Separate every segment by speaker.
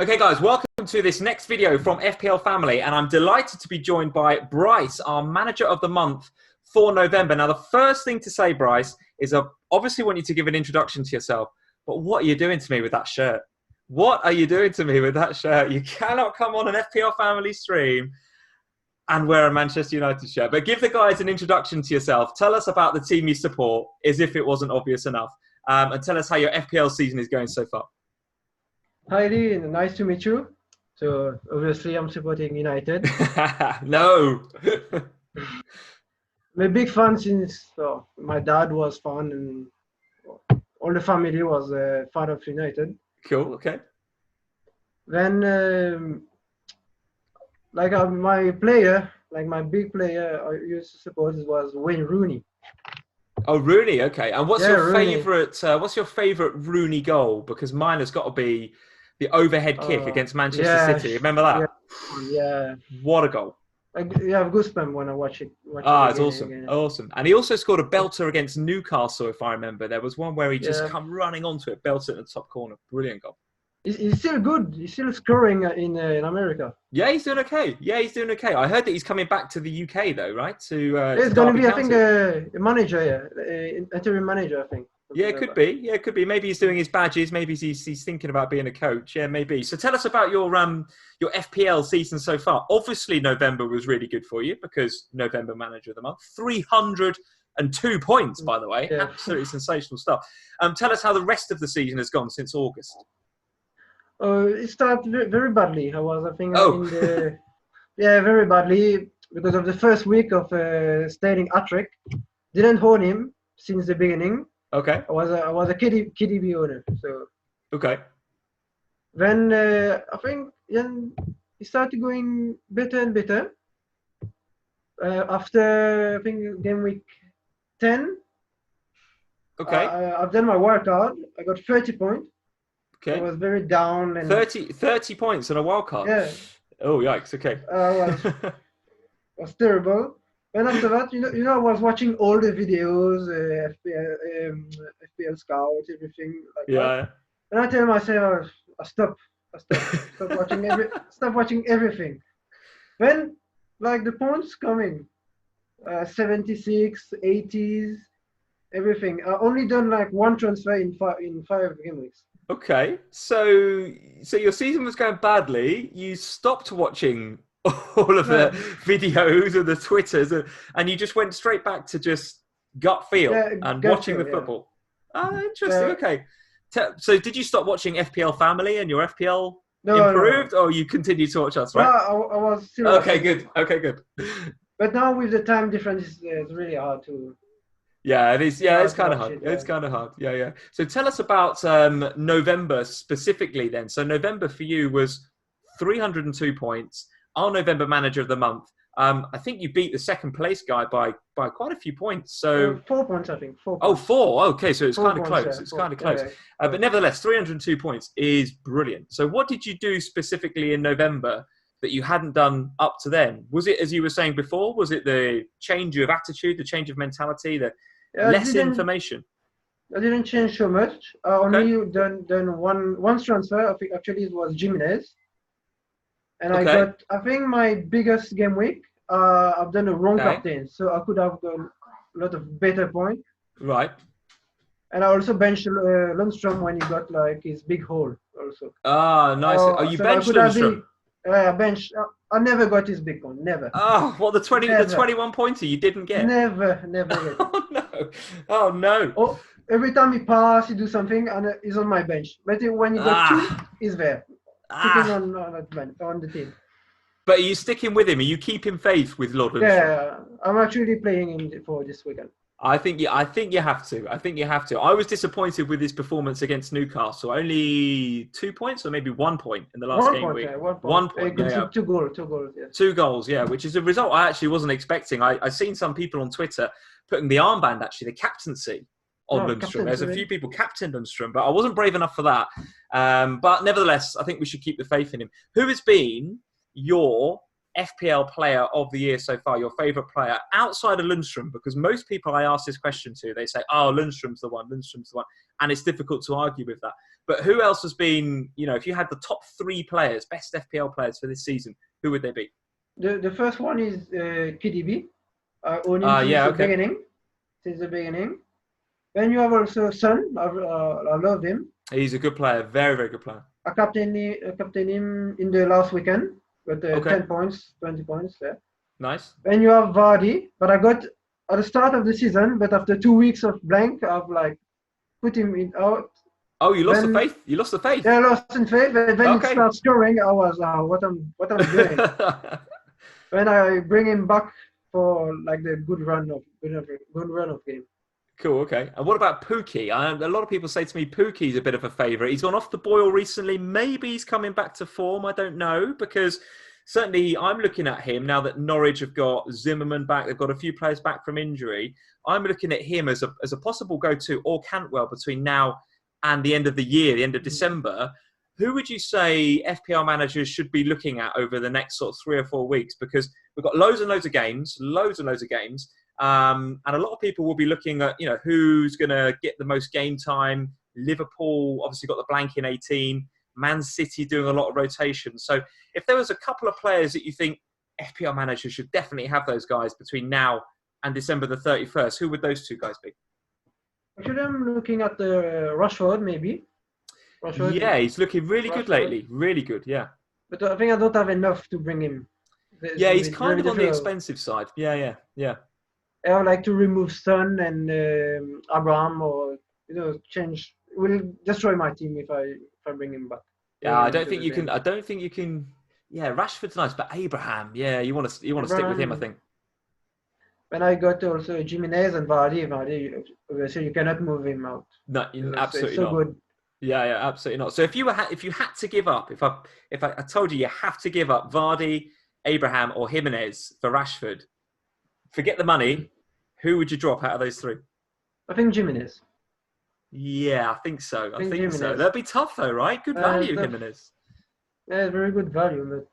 Speaker 1: Okay, guys, welcome to this next video from FPL Family, and I'm delighted to be joined by Brice, our Manager of the Month for November. Now, the first thing to say, Brice, is I obviously want you to give an introduction to yourself, but what are you doing to me with that shirt? What are you doing to me with that shirt? You cannot come on an FPL Family stream and wear a Manchester United shirt. But give the guys an introduction to yourself. Tell us about the team you support, as if it wasn't obvious enough, and tell us how your FPL season is going so far.
Speaker 2: Hi, Lee. Nice to meet you. So, obviously, I'm supporting United.
Speaker 1: No.
Speaker 2: I'm a big fan since my dad was fan and all the family was a fan of United.
Speaker 1: Cool, okay.
Speaker 2: Then, my big player I used to support was Wayne Rooney.
Speaker 1: Oh, Rooney, okay. And what's your
Speaker 2: Rooney.
Speaker 1: favourite Rooney goal? Because mine has got to be the overhead kick against Manchester City. Remember that?
Speaker 2: Yeah.
Speaker 1: What a goal.
Speaker 2: I have goosebumps when I watch it.
Speaker 1: It's awesome. Awesome. And he also scored a belter against Newcastle, if I remember. There was one where he just come running onto it, belted in the top corner. Brilliant goal.
Speaker 2: He's still good. He's still scoring in America.
Speaker 1: Yeah, he's doing okay. I heard that he's coming back to the UK, though, right?
Speaker 2: He's going to be, I think, a manager, interim manager, I think.
Speaker 1: Yeah, it could be. Yeah, it could be. Maybe he's doing his badges. Maybe he's thinking about being a coach. Yeah, maybe. So tell us about your FPL season so far. Obviously, November was really good for you because November Manager of the Month. 302 points, by the way. Yeah. Absolutely sensational stuff. Tell us how the rest of the season has gone since August.
Speaker 2: It started very badly. Very badly because of the first week of Sterling hat-trick. Didn't hold him since the beginning.
Speaker 1: Okay.
Speaker 2: I was a KDB owner. So.
Speaker 1: Okay.
Speaker 2: Then I think it started going better and better. After I think game week 10.
Speaker 1: Okay.
Speaker 2: I've done my workout. I got 30 points.
Speaker 1: Okay.
Speaker 2: I was very down. And
Speaker 1: 30 points on a wild card.
Speaker 2: Yeah.
Speaker 1: Oh yikes! Okay.
Speaker 2: Was terrible. And after that, I was watching all the videos, FPL Scout, everything like that. And I tell myself, stop watching everything. Then, the points coming, 76, 80s, everything. I only done one transfer in five game weeks.
Speaker 1: Okay, so your season was going badly. You stopped watching all of the videos and the Twitters, and you just went straight back to just gut feel and watching the football. Oh, interesting. Okay. So did you stop watching FPL Family and your FPL improved, or you continued to watch us, right?
Speaker 2: No, I was still
Speaker 1: Okay, good.
Speaker 2: But now with the time difference, it's really hard to...
Speaker 1: Yeah, it is. Yeah, it's kind of hard. It's kind of hard. Yeah. So tell us about November specifically then. So November for you was 302 points. Our November Manager of the Month. I think you beat the second place guy by quite a few points. So
Speaker 2: 4 points, I think. 4 points.
Speaker 1: Oh, 4. Okay, so it's kind of close.
Speaker 2: Yeah,
Speaker 1: it's kind of close. But nevertheless, 302 points is brilliant. So what did you do specifically in November that you hadn't done up to then? Was it, as you were saying before, was it the change of attitude, the change of mentality, the less information?
Speaker 2: I didn't change so much. I only done one transfer. I think actually it was Jimenez. And I got, I think, my biggest game week. I've done a wrong captain, so I could have done a lot of better points.
Speaker 1: Right.
Speaker 2: And I also benched Lundstrom when he got his big hole also.
Speaker 1: Ah, nice. You benched Lundstrom?
Speaker 2: I never got his big one, never.
Speaker 1: Oh, what, the 21 pointer you didn't get?
Speaker 2: Never get.
Speaker 1: Oh no.
Speaker 2: Oh, every time he passes, he do something, and he's on my bench. But when he got two, he's there. Sticking on the team.
Speaker 1: But are you sticking with him? Are you keeping faith with Lord Lundstrom?
Speaker 2: Yeah, I'm actually playing him for this weekend.
Speaker 1: I think you have to. I was disappointed with his performance against Newcastle. Only 2 points, or maybe 1 point in the last game week.
Speaker 2: 1 point. Two goals. Yeah.
Speaker 1: 2 goals, yeah, which is a result I actually wasn't expecting. I've seen some people on Twitter putting the armband, actually, the captaincy on Lundstrom. There's a few people captained Lundstrom, but I wasn't brave enough for that. But nevertheless, I think we should keep the faith in him. Who has been your FPL player of the year so far, your favourite player, outside of Lundstrom, because most people I ask this question to, they say, oh, Lundstrom's the one, Lundstrom's the one. And it's difficult to argue with that. But who else has been, if you had the top 3 players, best FPL players for this season, who would they be?
Speaker 2: The first one is KDB. I own him since the beginning. Since the beginning. Then you have also Son. I love him.
Speaker 1: He's a good player. Very, very good player.
Speaker 2: I captained him in the last weekend. Got 10 points, 20 points there.
Speaker 1: Nice.
Speaker 2: Then you have Vardy, but I got at the start of the season, but after 2 weeks of blank, I've put him out.
Speaker 1: Oh, you lost the faith? You lost the faith?
Speaker 2: Yeah, I lost in faith. But then it starts scoring. I was, what I'm doing. Then I bring him back for the good run of game.
Speaker 1: Cool, okay. And what about Pookie? A lot of people say to me Pookie's a bit of a favourite. He's gone off the boil recently. Maybe he's coming back to form. I don't know, because certainly I'm looking at him now that Norwich have got Zimmerman back. They've got a few players back from injury. I'm looking at him as a possible go-to, or Cantwell, between now and the end of the year, the end of December. Who would you say FPL managers should be looking at over the next sort of 3 or 4 weeks? Because we've got loads and loads of games. And a lot of people will be looking at, who's going to get the most game time. Liverpool obviously got the blank in 18. Man City doing a lot of rotation. So if there was a couple of players that you think FPL managers should definitely have those guys between now and December the 31st, who would those 2 guys be?
Speaker 2: Actually, I'm looking at Rashford, maybe. Rashford,
Speaker 1: yeah, he's looking really good lately. Really good, yeah.
Speaker 2: But I think I don't have enough to bring him.
Speaker 1: Yeah, he's kind of on the expensive side. Yeah.
Speaker 2: I would like to remove Son and Abraham, or change. It will destroy my team if I bring him back.
Speaker 1: Yeah, I don't think you can. Yeah, Rashford's nice, but Abraham, yeah, you want to stick with him, I think.
Speaker 2: When I got also Jimenez and Vardy, obviously you cannot move him out.
Speaker 1: No, absolutely
Speaker 2: so
Speaker 1: not.
Speaker 2: Good.
Speaker 1: Yeah, absolutely not. So if you had to give up, if I told you have to give up Vardy, Abraham, or Jimenez for Rashford, forget the money, who would you drop out of those 3?
Speaker 2: I think Jimenez.
Speaker 1: Yeah, I think so. I think so. That'd be tough though, right? Good value, Jimenez.
Speaker 2: Yeah, very good value, but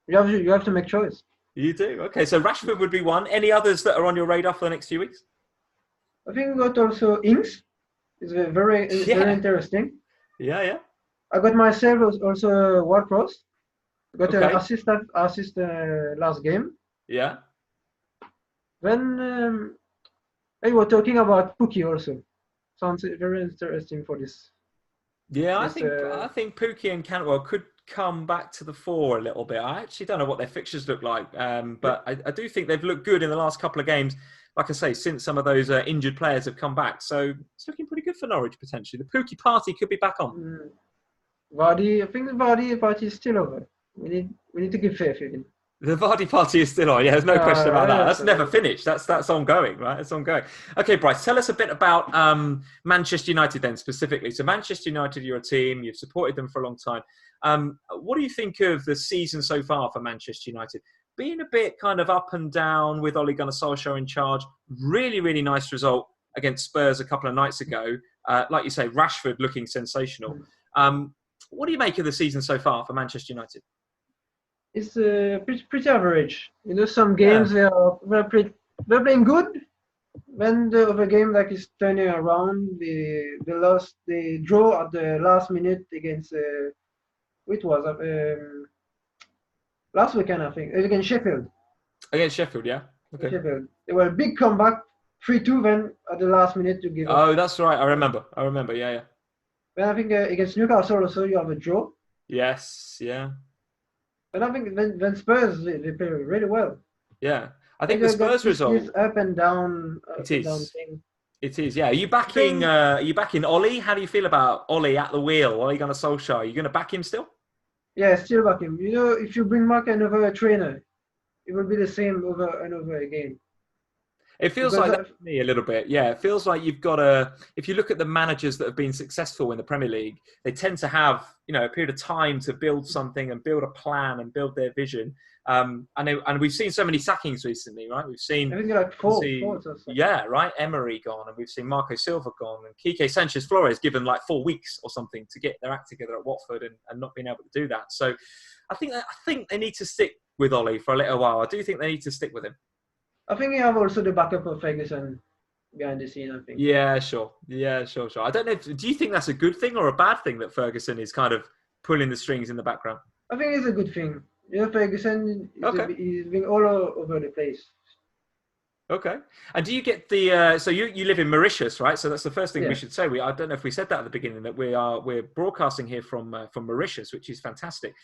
Speaker 2: you have to make choice.
Speaker 1: You do? Okay, so Rashford would be one. Any others that are on your radar for the next few weeks?
Speaker 2: I think we got also Ings. It's very interesting.
Speaker 1: Yeah.
Speaker 2: I got myself also Ward-Prowse. Got an assist last game.
Speaker 1: Yeah.
Speaker 2: Then we were talking about Pookie also. Sounds very interesting for this.
Speaker 1: Yeah, I think Pookie and Cantwell could come back to the fore a little bit. I actually don't know what their fixtures look like, but I do think they've looked good in the last couple of games. Like I say, since some of those injured players have come back, so it's looking pretty good for Norwich potentially. The Pookie party could be back on.
Speaker 2: Vardy, I think the Vardy party is still over. We need to give faith in.
Speaker 1: The Vardy party is still on. Yeah, there's no question about that. That's never finished. That's ongoing, right? It's ongoing. Okay, Brice, tell us a bit about Manchester United then specifically. So Manchester United, you're a team. You've supported them for a long time. What do you think of the season so far for Manchester United? Being a bit kind of up and down with Ole Gunnar Solskjaer in charge. Really, really nice result against Spurs a couple of nights ago. Like you say, Rashford looking sensational. What do you make of the season so far for Manchester United?
Speaker 2: It's pretty average. Some games they're playing good. When the other game is turning around, they draw at the last minute against last weekend, I think, against Sheffield.
Speaker 1: Against Sheffield, yeah. Okay.
Speaker 2: Sheffield. They were a big comeback, 3-2. Then at the last minute to give.
Speaker 1: Oh, that's right. I remember. Yeah.
Speaker 2: Then I think against Newcastle also you have a draw.
Speaker 1: Yes. Yeah.
Speaker 2: And I think when Spurs they play really well.
Speaker 1: Yeah, I think the Spurs result
Speaker 2: is up and down.
Speaker 1: It is. Yeah. Are you backing Ole? How do you feel about Ole at the wheel? Ole Gunnar Solskjaer? Are you going to back him still?
Speaker 2: Yeah, still back him. If you bring back another trainer, it will be the same over and over again.
Speaker 1: It feels like that for me a little bit. Yeah, it feels like you've got if you look at the managers that have been successful in the Premier League, they tend to have, a period of time to build something and build a plan and build their vision. And we've seen so many sackings recently, right? We've seen,
Speaker 2: I think like four.
Speaker 1: Yeah, right. Emery gone, and we've seen Marco Silva gone, and Quique Sanchez Flores given like 4 weeks or something to get their act together at Watford, and not being able to do that. So I think they need to stick with Ollie for a little while. I do think they need to stick with him.
Speaker 2: I think you have also the backup of Ferguson behind the scene, I think.
Speaker 1: Yeah, sure. Yeah, sure. I don't know. Do you think that's a good thing or a bad thing that Ferguson is kind of pulling the strings in the background?
Speaker 2: I think it's a good thing. Ferguson is being all over the place.
Speaker 1: Okay. And do you get the? So you live in Mauritius, right? So that's the first thing we should say. I don't know if we said that at the beginning, that we're broadcasting here from Mauritius, which is fantastic.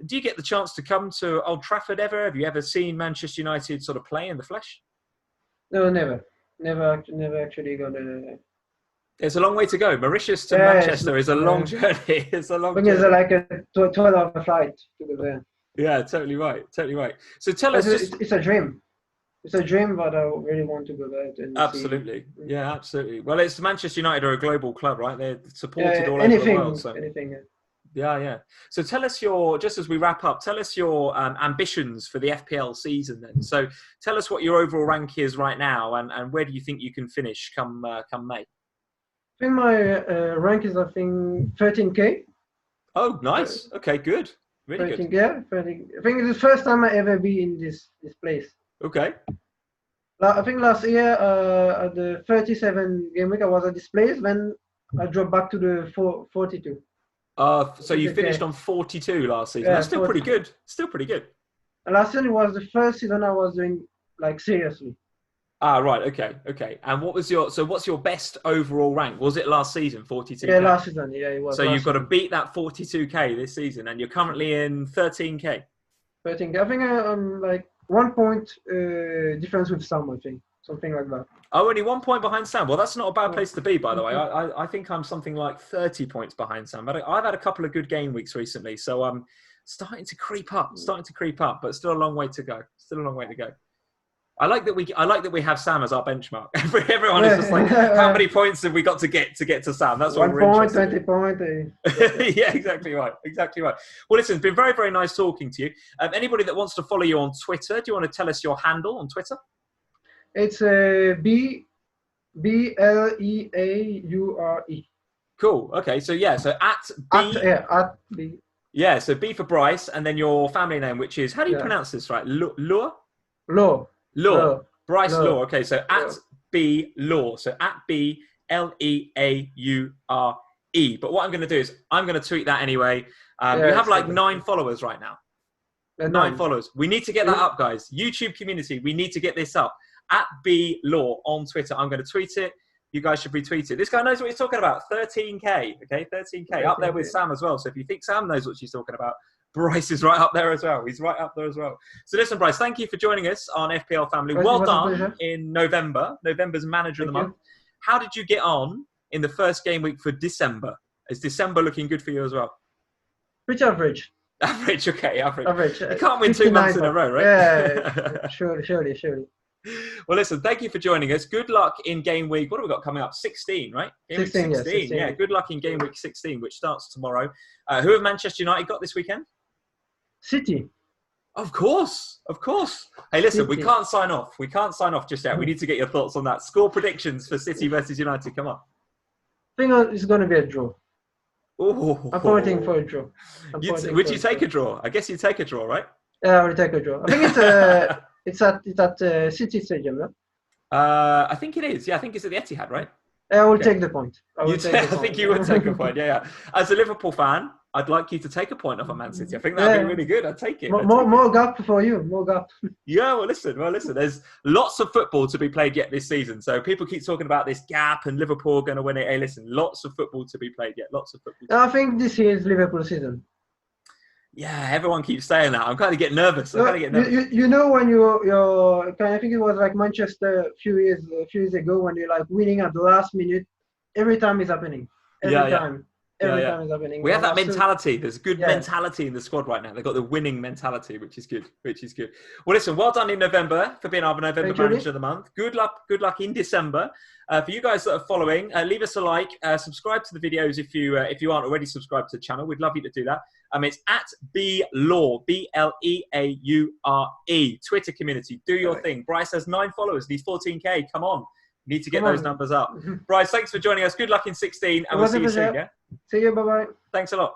Speaker 1: Do you get the chance to come to Old Trafford ever? Have you ever seen Manchester United sort of play in the flesh?
Speaker 2: No, never actually got a.
Speaker 1: It's a long way to go. Mauritius to Manchester is a long journey. It's a long journey.
Speaker 2: It's like a 12-hour flight to go there.
Speaker 1: Yeah, totally right. Totally right. So tell us.
Speaker 2: It's a dream. It's a dream, but I really want to go there.
Speaker 1: Absolutely. Yeah, absolutely. Well, it's Manchester United are a global club, right? They're supported all over the world. So.
Speaker 2: Anything.
Speaker 1: Yeah. So tell us just as we wrap up, tell us your ambitions for the FPL season then. So tell us what your overall rank is right now and where do you think you can finish come May?
Speaker 2: I think my rank is, 13K.
Speaker 1: Oh, nice. Okay, good. Really
Speaker 2: 13,
Speaker 1: good.
Speaker 2: Yeah, 13. I think it's the first time I ever be in this place.
Speaker 1: Okay.
Speaker 2: I think last year at the 37 game week I was at this place, then I dropped back to the 42.
Speaker 1: So you finished on 42 last season. That's still
Speaker 2: 40.
Speaker 1: pretty good. Still pretty good.
Speaker 2: And last season was the first season I was doing like seriously.
Speaker 1: Right. Okay. And what's your best overall rank? Was it last season, 42K?
Speaker 2: Yeah, last season. Yeah, it was.
Speaker 1: So you've got to beat that 42K this season, and you're currently in 13K.
Speaker 2: 13K. I think I'm like 1 point difference with Sam. I think something like that.
Speaker 1: Oh, only 1 point behind Sam. Well, that's not a bad place to be, by the way. I think I'm something like 30 points behind Sam. But I've had a couple of good game weeks recently, so I'm starting to creep up. But still a long way to go. I like that we have Sam as our benchmark. Everyone is just like, how many points have we got to get to Sam? That's what
Speaker 2: 1 point, 20 point.
Speaker 1: Yeah, exactly right. Well, listen, it's been very, very nice talking to you. Anybody that wants to follow you on Twitter, do you want to tell us your handle on Twitter?
Speaker 2: It's BLEAURE.
Speaker 1: Cool. Okay. So at B. Yeah. So B for Brice, and then your family name, which is, how do you pronounce this? Right? Leaure. Brice Leaure. Okay. So at B Leaure. So at BLEAURE. But what I'm going to do is I'm going to tweet that anyway. You have like 9 followers right now. 9 followers. We need to get that up, guys. YouTube community. We need to get this up. At B Leaure on Twitter. I'm going to tweet it. You guys should retweet it. This guy knows what he's talking about. 13K. Okay, 13K. Up there with Sam as well. So if you think Sam knows what she's talking about, Brice is right up there as well. He's right up there as well. So listen, Brice, thank you for joining us on FPL Family. Well done in November. November's Manager of the Month. How did you get on in the first game week for December? Is December looking good for you as well?
Speaker 2: Pretty average.
Speaker 1: Average, okay, average. You
Speaker 2: You
Speaker 1: can't win 2 months in a row, right?
Speaker 2: Yeah, surely.
Speaker 1: Well, listen, thank you for joining us. Good luck in game week. What have we got coming up? 16, right? Game
Speaker 2: 16,
Speaker 1: week 16. Yeah, good luck in game week 16, which starts tomorrow. Who have Manchester United got this weekend?
Speaker 2: City.
Speaker 1: Of course. Hey, listen, we can't sign off. Just yet. We need to get your thoughts on that. Score predictions for City versus United. Come on.
Speaker 2: I think it's going to be a draw.
Speaker 1: Ooh.
Speaker 2: I'm voting for a draw.
Speaker 1: Would you take a draw? I guess you'd take a draw, right?
Speaker 2: Yeah, I will take a draw. I think it's at City Stadium, no?
Speaker 1: I think it is. Yeah, I think it's at the Etihad, right?
Speaker 2: I will take the point.
Speaker 1: I think you would take a point. Yeah. As a Liverpool fan, I'd like you to take a point off of Man City. I think that'd be really good. I'd take it.
Speaker 2: More gap for you. More gap.
Speaker 1: Yeah, well, listen. There's lots of football to be played yet this season. So people keep talking about this gap and Liverpool going to win it. Hey, listen, lots of football to be played yet.
Speaker 2: I think this year is Liverpool season.
Speaker 1: Yeah, everyone keeps saying that. I'm kind of getting nervous.
Speaker 2: You know when you're I think it was like Manchester a few years ago when you're like winning at the last minute. Every time it's happening. Every time it's happening.
Speaker 1: We have that mentality. There's good mentality in the squad right now. They've got the winning mentality, which is good. Well, listen, well done in November for being our November Manager of the Month. Good luck in December. For you guys that are following, leave us a like. Subscribe to the videos if you aren't already subscribed to the channel. We'd love you to do that. It's at B Leaure, BLEAURE. Twitter community, do your thing. Brice has 9 followers. These 14K. Come on. We need to get those numbers up. Brice, thanks for joining us. Good luck in 16, and we'll see you soon. Yeah.
Speaker 2: See you. Bye-bye.
Speaker 1: Thanks a lot.